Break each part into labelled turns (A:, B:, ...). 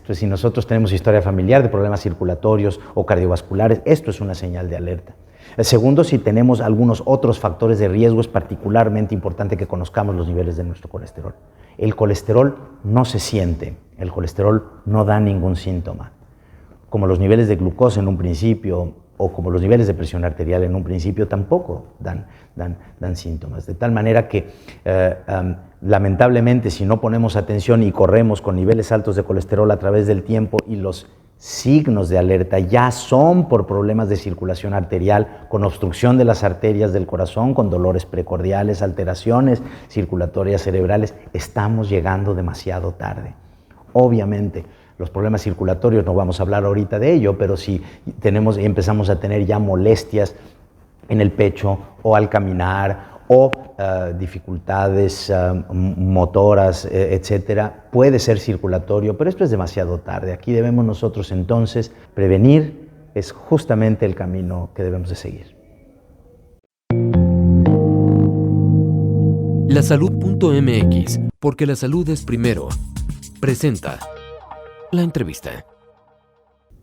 A: Entonces, si nosotros tenemos historia familiar de problemas circulatorios o cardiovasculares, esto es una señal de alerta. El segundo, si tenemos algunos otros factores de riesgo, es particularmente importante que conozcamos los niveles de nuestro colesterol. El colesterol no se siente, el colesterol no da ningún síntoma. Como los niveles de glucosa en un principio o como los niveles de presión arterial en un principio tampoco dan síntomas. De tal manera que lamentablemente si no ponemos atención y corremos con niveles altos de colesterol a través del tiempo y los signos de alerta ya son por problemas de circulación arterial, con obstrucción de las arterias del corazón, con dolores precordiales, alteraciones circulatorias cerebrales, estamos llegando demasiado tarde. Obviamente, los problemas circulatorios, no vamos a hablar ahorita de ello, pero si empezamos a tener ya molestias en el pecho o al caminar o dificultades motoras, etcétera, puede ser circulatorio, pero esto es demasiado tarde. Aquí debemos nosotros entonces prevenir, es justamente el camino que debemos de seguir.
B: Lasalud.mx, porque la salud es primero, presenta la entrevista.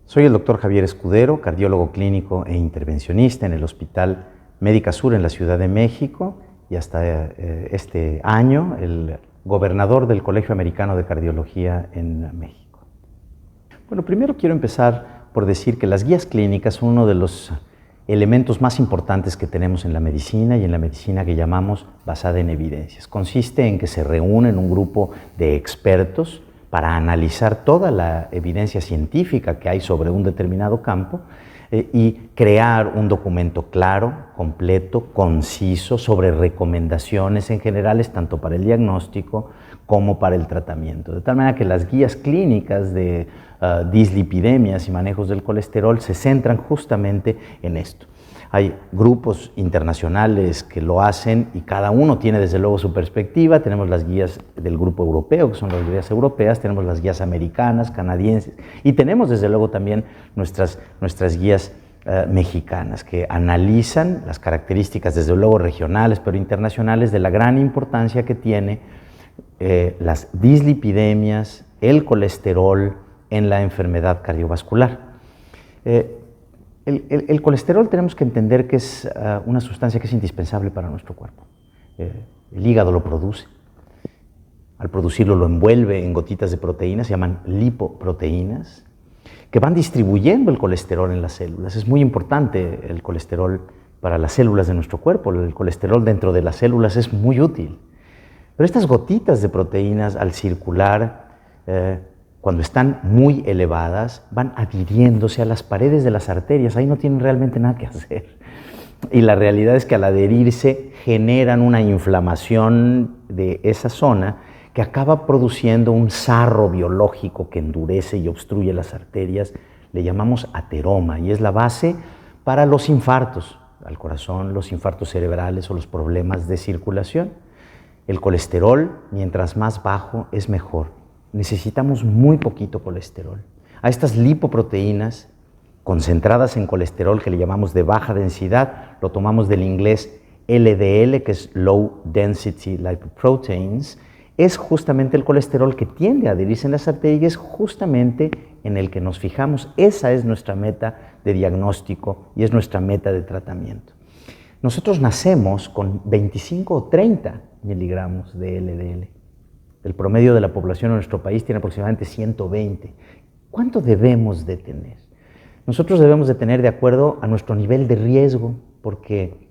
A: Soy el doctor Javier Escudero, cardiólogo clínico e intervencionista en el Hospital Médica Sur en la Ciudad de México y hasta este año el gobernador del Colegio Americano de Cardiología en México. Bueno, primero quiero empezar por decir que las guías clínicas son uno de los elementos más importantes que tenemos en la medicina y en la medicina que llamamos basada en evidencias. Consiste en que se reúnen un grupo de expertos para analizar toda la evidencia científica que hay sobre un determinado campo y crear un documento claro, completo, conciso, sobre recomendaciones en generales, tanto para el diagnóstico como para el tratamiento. De tal manera que las guías clínicas de dislipidemias y manejos del colesterol se centran justamente en esto. Hay grupos internacionales que lo hacen y cada uno tiene desde luego su perspectiva. Tenemos las guías del grupo europeo, que son las guías europeas, tenemos las guías americanas, canadienses y tenemos desde luego también nuestras guías mexicanas que analizan las características desde luego regionales pero internacionales de la gran importancia que tiene las dislipidemias, el colesterol en la enfermedad cardiovascular. El colesterol tenemos que entender que es una sustancia que es indispensable para nuestro cuerpo. El hígado lo produce. Al producirlo lo envuelve en gotitas de proteínas, se llaman lipoproteínas, que van distribuyendo el colesterol en las células. Es muy importante el colesterol para las células de nuestro cuerpo. El colesterol dentro de las células es muy útil. Pero estas gotitas de proteínas al circular, cuando están muy elevadas, van adhiriéndose a las paredes de las arterias. Ahí no tienen realmente nada que hacer. Y la realidad es que al adherirse generan una inflamación de esa zona que acaba produciendo un sarro biológico que endurece y obstruye las arterias. Le llamamos ateroma y es la base para los infartos al corazón, los infartos cerebrales o los problemas de circulación. El colesterol, mientras más bajo, es mejor. Necesitamos muy poquito colesterol. A estas lipoproteínas concentradas en colesterol que le llamamos de baja densidad, lo tomamos del inglés LDL, que es Low Density Lipoproteins, es justamente el colesterol que tiende a adherirse en las arterias, justamente en el que nos fijamos. Esa es nuestra meta de diagnóstico y es nuestra meta de tratamiento. Nosotros nacemos con 25 o 30 miligramos de LDL. El promedio de la población en nuestro país tiene aproximadamente 120. ¿Cuánto debemos de tener? Nosotros debemos de tener de acuerdo a nuestro nivel de riesgo, porque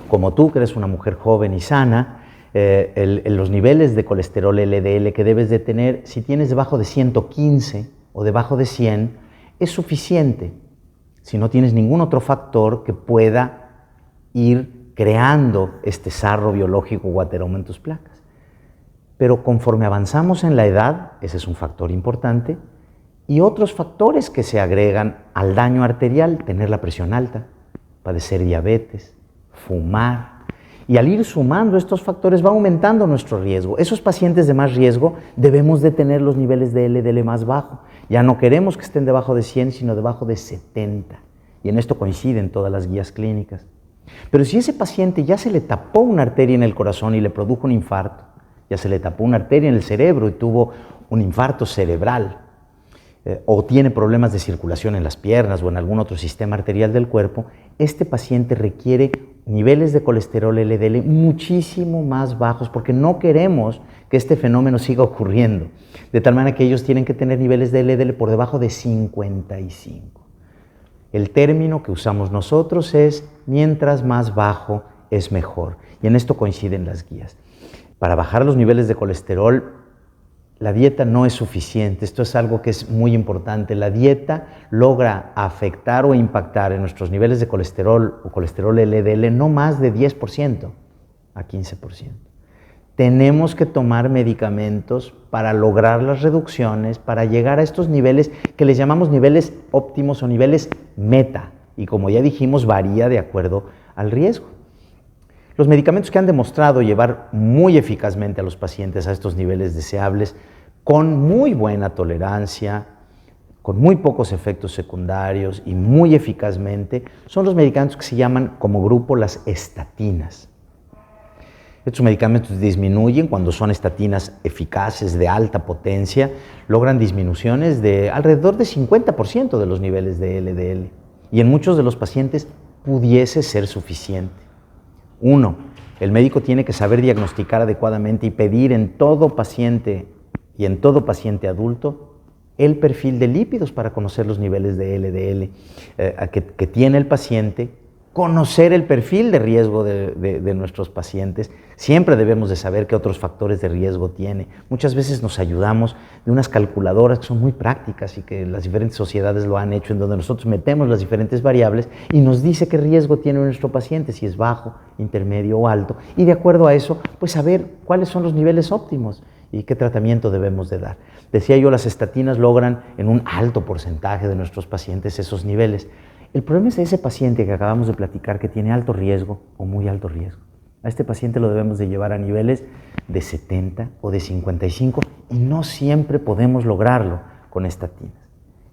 A: como tú, que eres una mujer joven y sana, los niveles de colesterol LDL que debes de tener, si tienes debajo de 115 o debajo de 100, es suficiente. Si no tienes ningún otro factor que pueda ir creando este sarro biológico o ateroma en tus placas. Pero conforme avanzamos en la edad, ese es un factor importante, y otros factores que se agregan al daño arterial, tener la presión alta, padecer diabetes, fumar, y al ir sumando estos factores va aumentando nuestro riesgo. Esos pacientes de más riesgo debemos de tener los niveles de LDL más bajos. Ya no queremos que estén debajo de 100, sino debajo de 70, y en esto coinciden todas las guías clínicas. Pero si ese paciente ya se le tapó una arteria en el corazón y le produjo un infarto, ya se le tapó una arteria en el cerebro y tuvo un infarto cerebral, o tiene problemas de circulación en las piernas o en algún otro sistema arterial del cuerpo, este paciente requiere niveles de colesterol LDL muchísimo más bajos porque no queremos que este fenómeno siga ocurriendo. De tal manera que ellos tienen que tener niveles de LDL por debajo de 55. El término que usamos nosotros es mientras más bajo es mejor. Y en esto coinciden las guías. Para bajar los niveles de colesterol, la dieta no es suficiente. Esto es algo que es muy importante. La dieta logra afectar o impactar en nuestros niveles de colesterol o colesterol LDL no más de 10% a 15%. Tenemos que tomar medicamentos para lograr las reducciones, para llegar a estos niveles que les llamamos niveles óptimos o niveles meta. Y como ya dijimos, varía de acuerdo al riesgo. Los medicamentos que han demostrado llevar muy eficazmente a los pacientes a estos niveles deseables, con muy buena tolerancia, con muy pocos efectos secundarios y muy eficazmente, son los medicamentos que se llaman como grupo las estatinas. Estos medicamentos disminuyen cuando son estatinas eficaces de alta potencia, logran disminuciones de alrededor de 50% de los niveles de LDL y en muchos de los pacientes pudiese ser suficiente. 1. El médico tiene que saber diagnosticar adecuadamente y pedir en todo paciente y en todo paciente adulto el perfil de lípidos para conocer los niveles de LDL que tiene el paciente, conocer el perfil de riesgo de nuestros pacientes. Siempre debemos de saber qué otros factores de riesgo tiene. Muchas veces nos ayudamos de unas calculadoras que son muy prácticas y que las diferentes sociedades lo han hecho, en donde nosotros metemos las diferentes variables y nos dice qué riesgo tiene nuestro paciente, si es bajo, intermedio o alto. Y de acuerdo a eso, pues saber cuáles son los niveles óptimos y qué tratamiento debemos de dar. Decía yo, las estatinas logran en un alto porcentaje de nuestros pacientes esos niveles. El problema es ese paciente que acabamos de platicar que tiene alto riesgo o muy alto riesgo. A este paciente lo debemos de llevar a niveles de 70 o de 55 y no siempre podemos lograrlo con estatinas.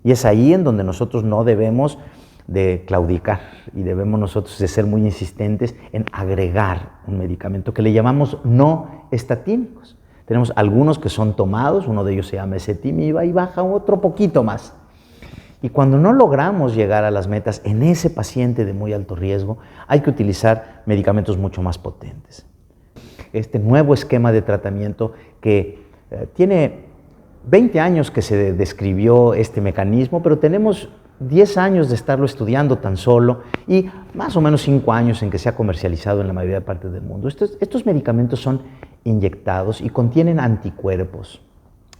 A: Y es ahí en donde nosotros no debemos de claudicar y debemos nosotros de ser muy insistentes en agregar un medicamento que le llamamos no estatínicos. Tenemos algunos que son tomados, uno de ellos se llama ezetimiba y baja otro poquito más. Y cuando no logramos llegar a las metas en ese paciente de muy alto riesgo, hay que utilizar medicamentos mucho más potentes. Este nuevo esquema de tratamiento que tiene 20 años que se describió este mecanismo, pero tenemos 10 años de estarlo estudiando tan solo y más o menos 5 años en que se ha comercializado en la mayoría de partes del mundo. Estos medicamentos son inyectados y contienen anticuerpos.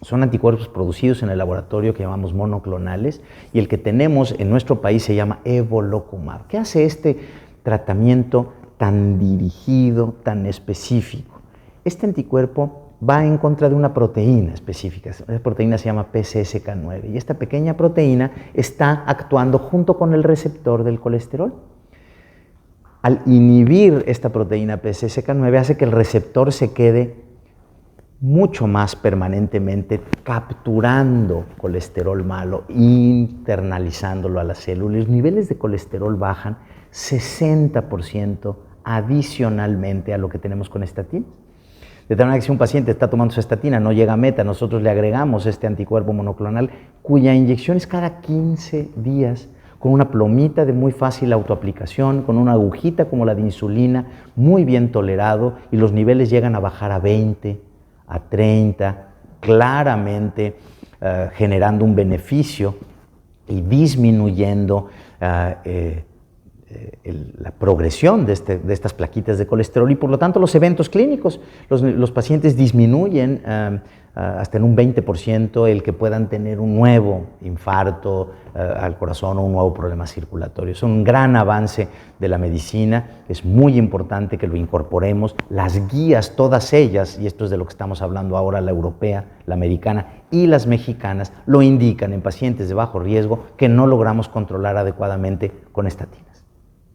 A: Son anticuerpos producidos en el laboratorio que llamamos monoclonales y el que tenemos en nuestro país se llama evolocumab. ¿Qué hace este tratamiento tan dirigido, tan específico? Este anticuerpo va en contra de una proteína específica. Esa proteína se llama PCSK9 y esta pequeña proteína está actuando junto con el receptor del colesterol. Al inhibir esta proteína PCSK9 hace que el receptor se quede mucho más permanentemente capturando colesterol malo, internalizándolo a la célula. Los niveles de colesterol bajan 60% adicionalmente a lo que tenemos con estatinas. De tal manera que si un paciente está tomando su estatina, no llega a meta, nosotros le agregamos este anticuerpo monoclonal cuya inyección es cada 15 días con una plomita de muy fácil autoaplicación, con una agujita como la de insulina, muy bien tolerado y los niveles llegan a bajar a 20, a 30, claramente generando un beneficio y disminuyendo la progresión de estas plaquitas de colesterol y por lo tanto los eventos clínicos. Los pacientes disminuyen hasta en un 20% el que puedan tener un nuevo infarto al corazón o un nuevo problema circulatorio. Es un gran avance de la medicina, es muy importante que lo incorporemos. Las guías, todas ellas, y esto es de lo que estamos hablando ahora, la europea, la americana y las mexicanas, lo indican en pacientes de bajo riesgo que no logramos controlar adecuadamente con estatinas.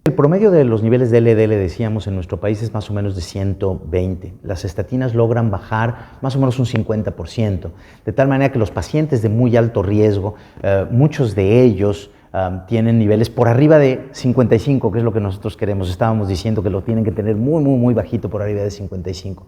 A: El promedio de los niveles de LDL, decíamos, en nuestro país es más o menos de 120. Las estatinas logran bajar más o menos un 50%, de tal manera que los pacientes de muy alto riesgo, muchos de ellos tienen niveles por arriba de 55, que es lo que nosotros queremos. Estábamos diciendo que lo tienen que tener muy bajito, por arriba de 55.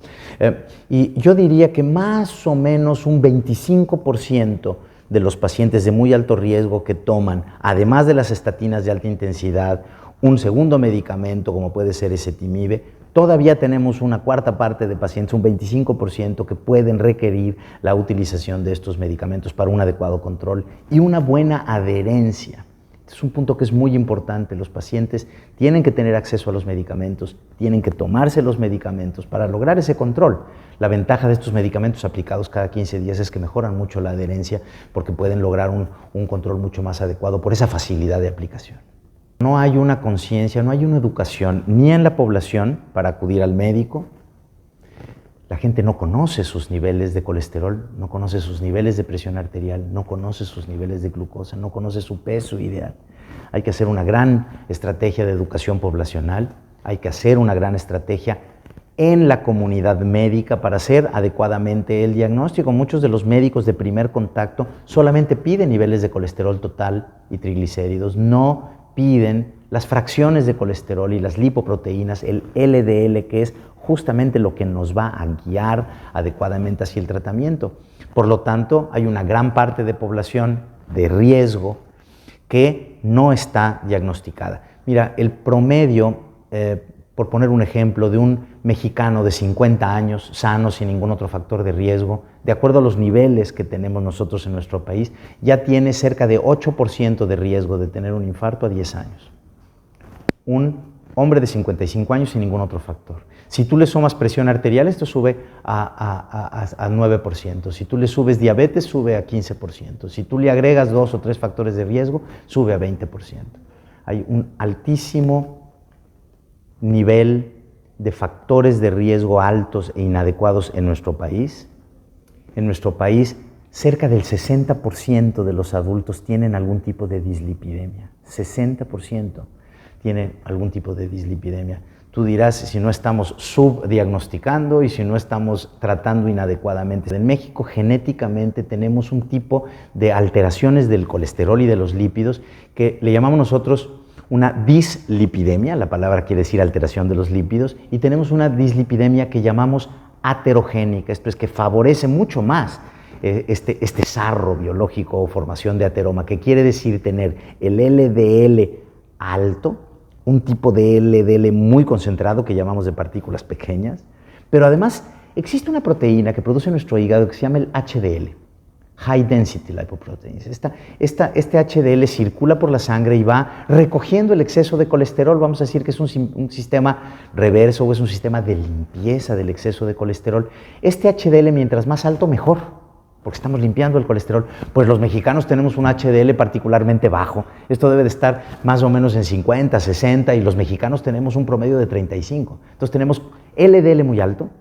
A: Y yo diría que más o menos un 25% de los pacientes de muy alto riesgo que toman, además de las estatinas de alta intensidad, un segundo medicamento como puede ser ezetimibe, todavía tenemos una cuarta parte de pacientes, un 25%, que pueden requerir la utilización de estos medicamentos para un adecuado control y una buena adherencia. Este es un punto que es muy importante. Los pacientes tienen que tener acceso a los medicamentos, tienen que tomarse los medicamentos para lograr ese control. La ventaja de estos medicamentos aplicados cada 15 días es que mejoran mucho la adherencia porque pueden lograr un control mucho más adecuado por esa facilidad de aplicación. No hay una conciencia, no hay una educación ni en la población para acudir al médico. La gente no conoce sus niveles de colesterol, no conoce sus niveles de presión arterial, no conoce sus niveles de glucosa, no conoce su peso ideal. Hay que hacer una gran estrategia de educación poblacional, hay que hacer una gran estrategia en la comunidad médica para hacer adecuadamente el diagnóstico. Muchos de los médicos de primer contacto solamente piden niveles de colesterol total y triglicéridos, no piden las fracciones de colesterol y las lipoproteínas, el LDL, que es justamente lo que nos va a guiar adecuadamente hacia el tratamiento. Por lo tanto, hay una gran parte de población de riesgo que no está diagnosticada. Mira, el promedio, por poner un ejemplo, de un mexicano de 50 años, sano, sin ningún otro factor de riesgo, de acuerdo a los niveles que tenemos nosotros en nuestro país, ya tiene cerca de 8% de riesgo de tener un infarto a 10 años. Un hombre de 55 años sin ningún otro factor. Si tú le sumas presión arterial, esto sube a 9%. Si tú le subes diabetes, sube a 15%. Si tú le agregas 2 o 3 factores de riesgo, sube a 20%. Hay un altísimo nivel de factores de riesgo altos e inadecuados en nuestro país. En nuestro país, cerca del 60% de los adultos tienen algún tipo de dislipidemia. 60% tienen algún tipo de dislipidemia. Tú dirás si no estamos subdiagnosticando y si no estamos tratando inadecuadamente. En México, genéticamente, tenemos un tipo de alteraciones del colesterol y de los lípidos que le llamamos nosotros una dislipidemia, la palabra quiere decir alteración de los lípidos, y tenemos una dislipidemia que llamamos aterogénica, esto es que favorece mucho más este sarro biológico o formación de ateroma, que quiere decir tener el LDL alto, un tipo de LDL muy concentrado que llamamos de partículas pequeñas, pero además existe una proteína que produce nuestro hígado que se llama el HDL, High Density Lipoproteins. Este HDL circula por la sangre y va recogiendo el exceso de colesterol. Vamos a decir que es un sistema reverso o es un sistema de limpieza del exceso de colesterol. Este HDL, mientras más alto, mejor, porque estamos limpiando el colesterol. Pues los mexicanos tenemos un HDL particularmente bajo. Esto debe de estar más o menos en 50, 60, y los mexicanos tenemos un promedio de 35. Entonces tenemos LDL muy alto,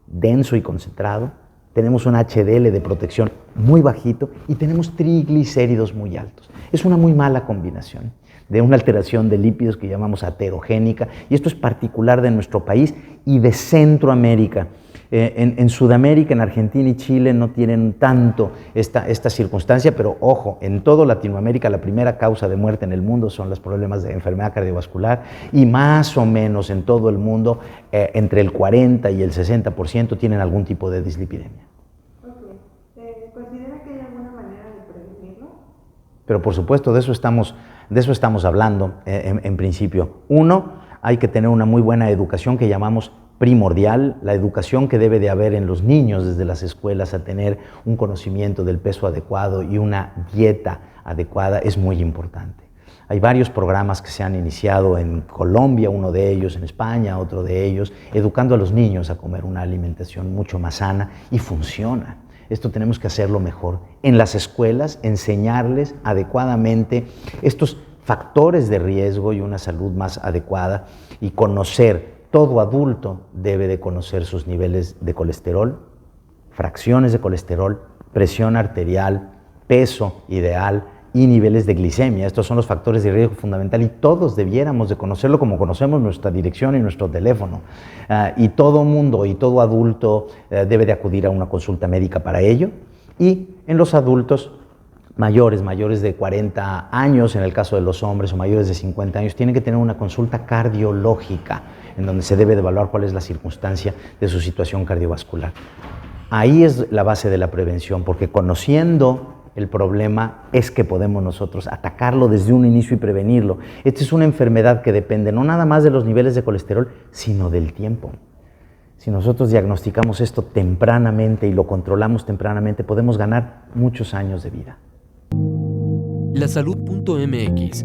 A: denso y concentrado, tenemos un HDL de protección muy bajito y tenemos triglicéridos muy altos. Es una muy mala combinación de una alteración de lípidos que llamamos aterogénica, y esto es particular de nuestro país y de Centroamérica. En Sudamérica, en Argentina y Chile no tienen tanto esta circunstancia, pero ojo, en toda Latinoamérica la primera causa de muerte en el mundo son los problemas de enfermedad cardiovascular, y más o menos en todo el mundo entre el 40 y el 60% tienen algún tipo de dislipidemia.
C: Okay. ¿Considera que hay alguna manera de prevenirlo?
A: Pero por supuesto, de eso estamos hablando en principio. Uno, hay que tener una muy buena educación que llamamos primordial, la educación que debe de haber en los niños desde las escuelas a tener un conocimiento del peso adecuado y una dieta adecuada es muy importante. Hay varios programas que se han iniciado en Colombia, uno de ellos, en España, otro de ellos, educando a los niños a comer una alimentación mucho más sana, y funciona. Esto tenemos que hacerlo mejor. En las escuelas, enseñarles adecuadamente estos factores de riesgo y una salud más adecuada, y conocer. Todo adulto debe de conocer sus niveles de colesterol, fracciones de colesterol, presión arterial, peso ideal y niveles de glicemia. Estos son los factores de riesgo fundamental y todos debiéramos de conocerlo como conocemos nuestra dirección y nuestro teléfono. Y todo mundo y todo adulto debe de acudir a una consulta médica para ello. Y en los adultos mayores de 40 años, en el caso de los hombres, o mayores de 50 años, tienen que tener una consulta cardiológica en donde se debe de evaluar cuál es la circunstancia de su situación cardiovascular. Ahí es la base de la prevención, porque conociendo El problema es que podemos nosotros atacarlo desde un inicio y prevenirlo. Esta es una enfermedad que depende no nada más de los niveles de colesterol, sino del tiempo. Si nosotros diagnosticamos esto tempranamente y lo controlamos tempranamente, podemos ganar muchos años de vida.
B: Lasalud.mx